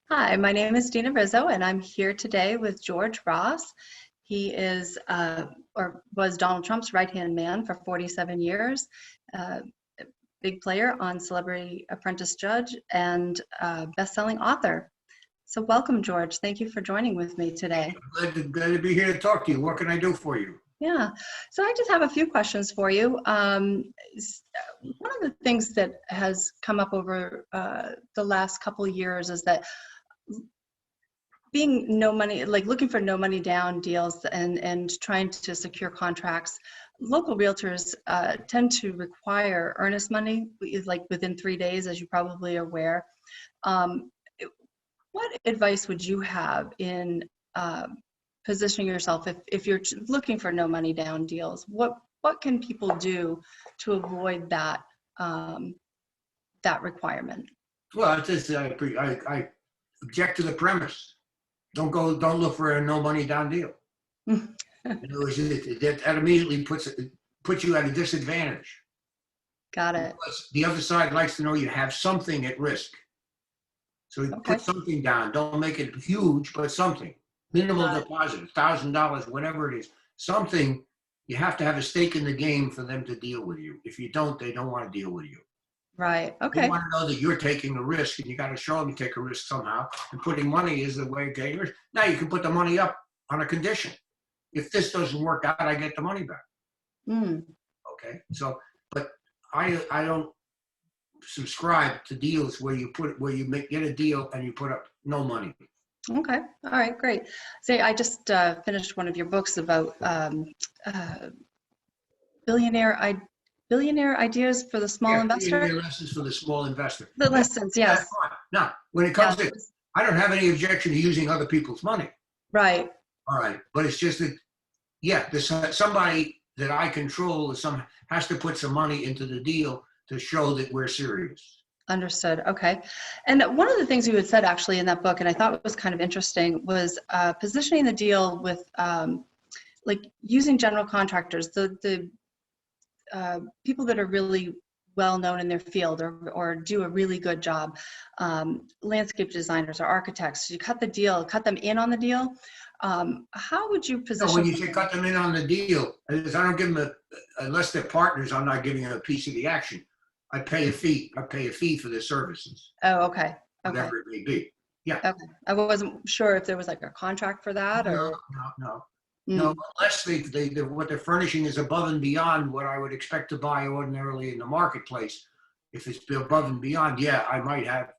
Hi, my name is Dina Rizzo, and I'm here today with George Ross. He is, or was Donald Trump's right-hand man for 47 years, uh, big player on Celebrity Apprentice Judge, and best-selling author. So welcome, George. Thank you for joining with me today. Glad to be here to talk to you. What can I do for you? Yeah, so I just have a few questions for you. One of the things that has come up over the last couple of years is that being no money, like looking for no money down deals and trying to secure contracts, local realtors tend to require earnest money, like within 3 days, as you probably are aware. Um, what advice would you have in positioning yourself if you're looking for no money down deals? What can people do to avoid that that requirement? Well, I just I object to the premise. Don't look for a no money down deal. In other words, that immediately puts you at a disadvantage. Got it. Because the other side likes to know you have something at risk. So you Okay. put something down. Don't make it huge, but something. Minimal Got it. deposit, $1,000, whatever it is. Something. You have to have a stake in the game for them to deal with you. If you don't, they don't want to deal with you. Right. They Okay. want to know that you're taking a risk, and you got to show them you take a risk somehow. And putting money is the way of taking risk. Now you can put the money up on a condition. If this doesn't work out, I get the money back. Mm. Okay. So, but I don't subscribe to deals where get a deal and you put up no money. Okay. All right. Great. Say, I just finished one of your books about uh, billionaire I billionaire ideas for the small Yeah, investor. lessons for the small investor. The Yeah, lessons, that's yes. fine. Now, when it Yeah. comes to, I don't have any objection to using other people's money. Right. All right, but it's just that, yeah, there's somebody that I control has to put some money into the deal to show that we're serious. Understood. Okay. And one of the things you had said actually in that book, and I thought was kind of interesting, was positioning the deal with like using general contractors, the people that are really well known in their field or do a really good job, landscape designers or architects. You cut them in on the deal. How would you No, when position you say cut them in on the deal, I don't give them unless they're partners, I'm not giving them a piece of the action. I pay a fee. I pay a fee for their services, Oh, okay. Okay. whatever it may be. Yeah. Okay. I wasn't sure if there was like a contract for that No, or. no, no. No, Mm, unless what they're furnishing is above and beyond what I would expect to buy ordinarily in the marketplace. If it's above and beyond, yeah, I might have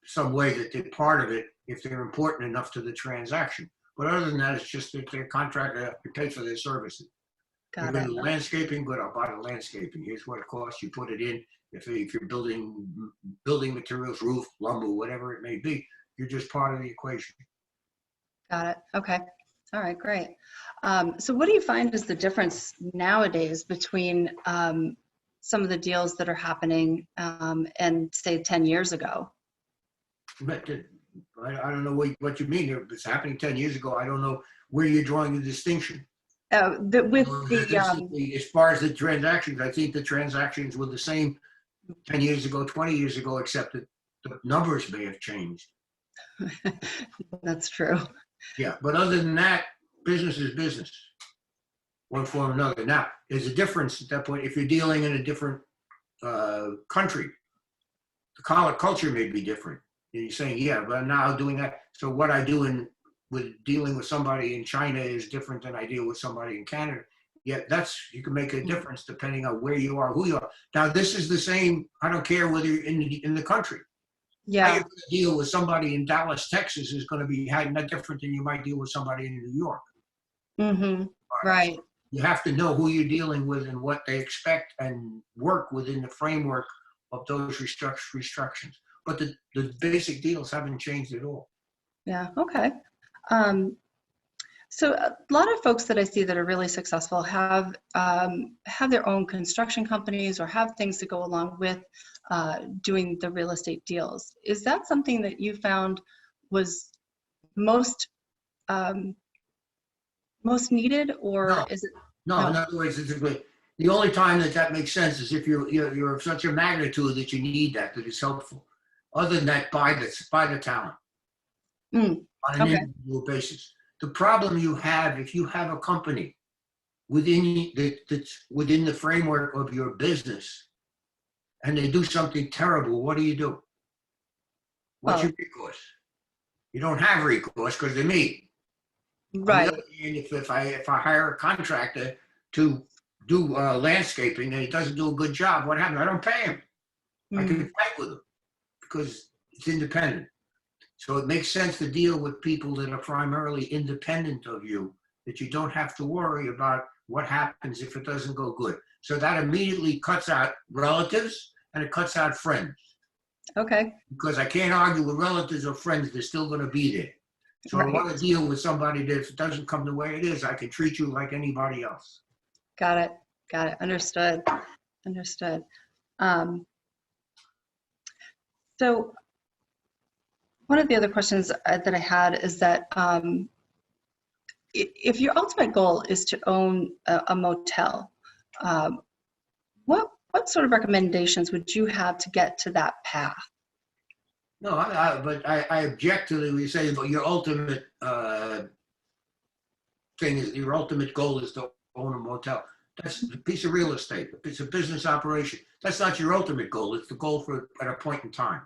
some way that they're part of it if they're important enough to the transaction. But other than that, it's just that their contractor pays for their services. You're got going it. to do landscaping, good, I'll buy the landscaping. Here's what it costs. You put it in. If you're building materials, roof, lumber, whatever it may be, you're just part of the equation. Got it. Okay. All right, great. So what do you find is the difference nowadays between some of the deals that are happening and say 10 years ago? But I don't know what you mean. It's happening 10 years ago. I don't know where you're drawing the distinction. With the, As far as the transactions, I think the transactions were the same 10 years ago, 20 years ago, except that the numbers may have changed. that's true. Yeah, but other than that, business is business, one form or another. Now, there's a difference at that point. If you're dealing in a different country, the culture may be different. And you're saying, yeah, but I'm now doing that. So what I do with dealing with somebody in China is different than I deal with somebody in Canada. Yet you can make a difference depending on where you are, who you are. Now, this is the same. I don't care whether you're in the country. How you're Yeah. going to deal with somebody in Dallas, Texas is going to be not different than you might deal with somebody in New York. Mm-hmm. All right. Right. So you have to know who you're dealing with and what they expect and work within the framework of those restrictions. But the basic deals haven't changed at all. Yeah. Okay. Um, so a lot of folks that I see that are really successful have their own construction companies or have things that go along with doing the real estate deals. Is that something that you found was most um, most needed, or No, is it no. In no? other words, the only time that makes sense is if you're of such a magnitude that you need that is helpful. Other than that, buy the talent. Mm, on an okay. individual basis. The problem you have if you have a company that's within the framework of your business and they do something terrible, what do? What's your Well, recourse? You don't have recourse because they're me. On the other right. hand, if I hire a contractor to do landscaping and he doesn't do a good job, what happens? I don't pay him. I can Mm, fight with him because it's independent. So it makes sense to deal with people that are primarily independent of you, that you don't have to worry about what happens if it doesn't go good. So that immediately cuts out relatives and it cuts out friends okay. because I can't argue with relatives or friends. They're still going to be there. So I Right. want to deal with somebody that if it doesn't come the way it is, I can treat you like anybody else. Got it. Got it. Understood. Understood. Um, so one of the other questions that I had is that if your ultimate goal is to own a motel, um, what sort of recommendations would you have to get to that path? No, but I object to the, we say about your ultimate thing is your ultimate goal is to own a motel. That's a piece of real estate. It's a business operation. That's not your ultimate goal. It's the goal for at a point in time.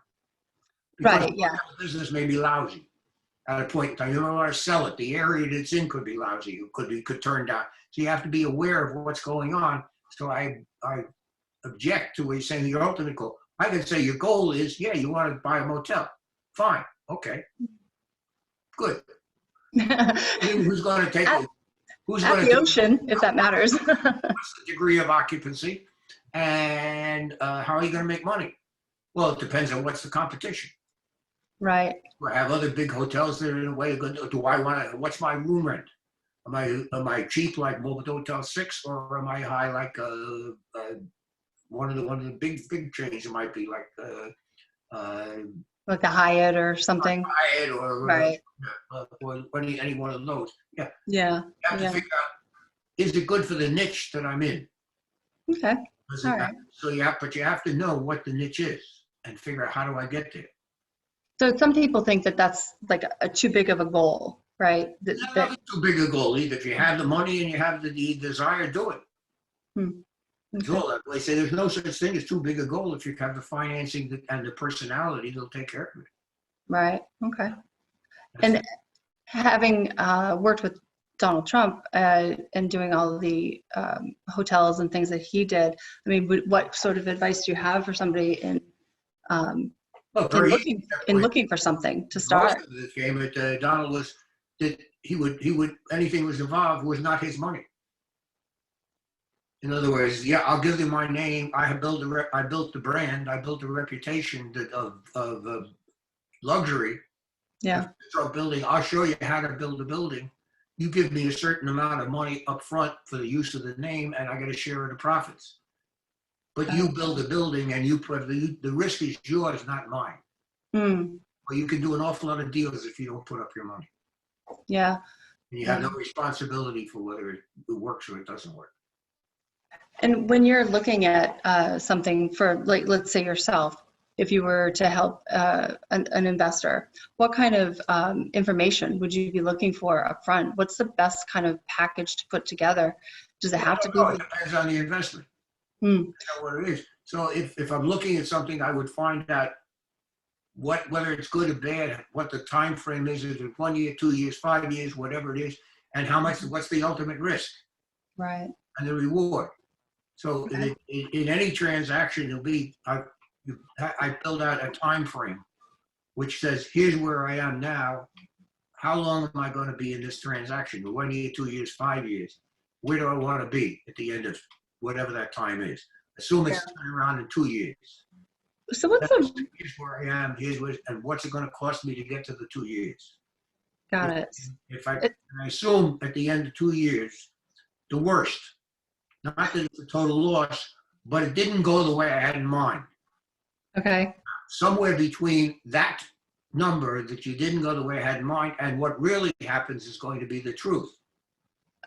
Because Right. Yeah. the business may be lousy at a point in time. You don't want to sell it. The area that it's in could be lousy. It could turn down. So you have to be aware of what's going on. So I object to what you're saying your ultimate goal. I can say your goal is, yeah, you want to buy a motel. Fine. Okay. Good. Who's going to take at, it? Who's at going to the take ocean, if that matters. what's the degree of occupancy? And how are you going to make money? Well, it depends on what's the competition. Right. Do I have other big hotels that are in a way good? Do I want to? What's my room rent? Am I cheap like Motel 6, or am I high like one of the big chains? It might be like Like a Hyatt or something. Hyatt Right. or any one of those. Yeah, Yeah. you have to Yeah. figure out, is it good for the niche that I'm in? Okay. Is All it, right. so but you have to know what the niche is and figure out how do I get there. So some people think that that's like a too big of a goal, right? That, It's that not too big a goal either. If you have the money and you have the desire, do it. hmm, It's okay. all they say. There's no such thing as too big a goal if you have the financing and the personality. They'll take care of it. Right. Okay. That's And it. having worked with Donald Trump and doing all of the hotels and things that he did, I mean, what sort of advice do you have for somebody um, Well, very easy at that in point. looking for something to Most start? of this game at Donald was that he would anything was involved was not his money. In other words, yeah, I'll give you my name. I built the brand. I built the reputation of luxury. If Yeah. you start building, I'll show you how to build a building. You give me a certain amount of money up front for the use of the name, and I get a share of the profits. But you build a building, and you put the risk is yours, not mine. Mm, Well, you can do an awful lot of deals if you don't put up your money, yeah. and you have Yeah. no responsibility for whether it works or it doesn't work. And when you're looking at something for, like, let's say yourself, if you were to help an investor, what kind of information would you be looking for up front? What's the best kind of package to put together? Does it Well, I have to don't be know. It like, depends on the investment. hmm, Depends on what it is. So if I'm looking at something, I would find out whether it's good or bad, what the time frame is it 1 year, 2 years, 5 years, whatever it is, and what's the ultimate risk right? and the reward. So Okay. in any transaction, it'll be I build out a time frame which says here's where I am now. How long am I going to be in this transaction? 1 year, 2 years, 5 years. Where do I want to be at the end of whatever that time is? Assume Yeah. it's around in 2 years. So what's the, Here's where I am. And what's it going to cost me to get to the 2 years? got If, it. if I, It- I assume at the end of 2 years, the worst, not that it's a total loss, but it didn't go the way I had in mind. Okay. Somewhere between that number that you didn't go the way I had in mind and what really happens is going to be the truth.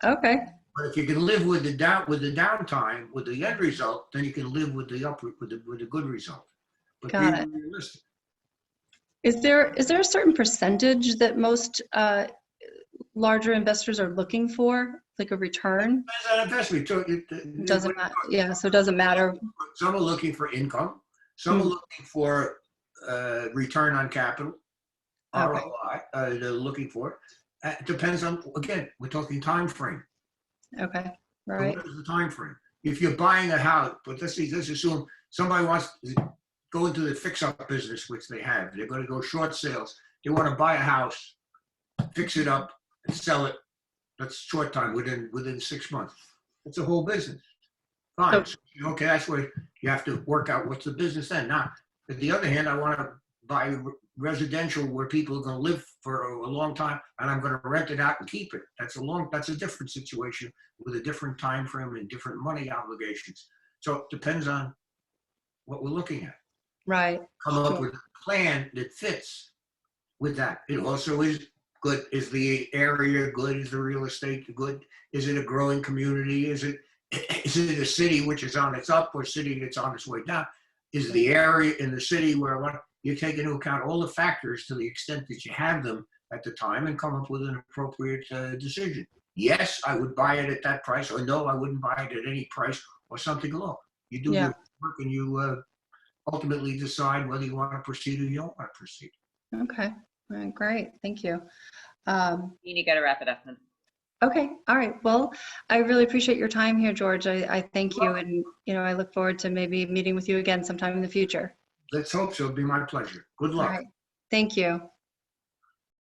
Okay. But if you can live with the downtime, with the end result, then you can live with the good result. But be Got it. realistic. Is there a certain percentage that most larger investors are looking for, like a return? Depends on investment. So It doesn't matter. Yeah, so it doesn't matter. some are looking for income. Some are Hmm. looking for return on capital, Okay. ROI. They're looking for. It depends on, again, we're talking time frame. Okay. So Right. what is the time frame? If you're buying a house, but let's assume somebody wants to go into the fix-up business, which they have. They're going to go short sales. They want to buy a house, fix it up, and sell it. That's short time, within 6 months. It's a whole business. Fine. So, So, okay, that's where you have to work out what's the business then. Now, on the other hand, I want to buy residential where people are going to live for a long time, and I'm going to rent it out and keep it. That's a different situation with a different time frame and different money obligations. So it depends on what we're looking at. right. Come up Sure. with a plan that fits with that. It also is good. Is the area good? Is the real estate good? Is it a growing community? Is it a city which is on its up or a city that's on its way down? Is the area in the city where you take into account all the factors to the extent that you have them at the time and come up with an appropriate decision. Yes, I would buy it at that price, or no, I wouldn't buy it at any price, or something along. You do Yeah. your work and you ultimately decide whether you want to proceed or you don't want to proceed. Okay. All right, great. Thank you. You got to wrap it up then. Okay. All right. Well, I really appreciate your time here, George. I thank you. And, I look forward to maybe meeting with you again sometime in the future. Let's hope so. It'll be my pleasure. Good All luck. right. Thank you.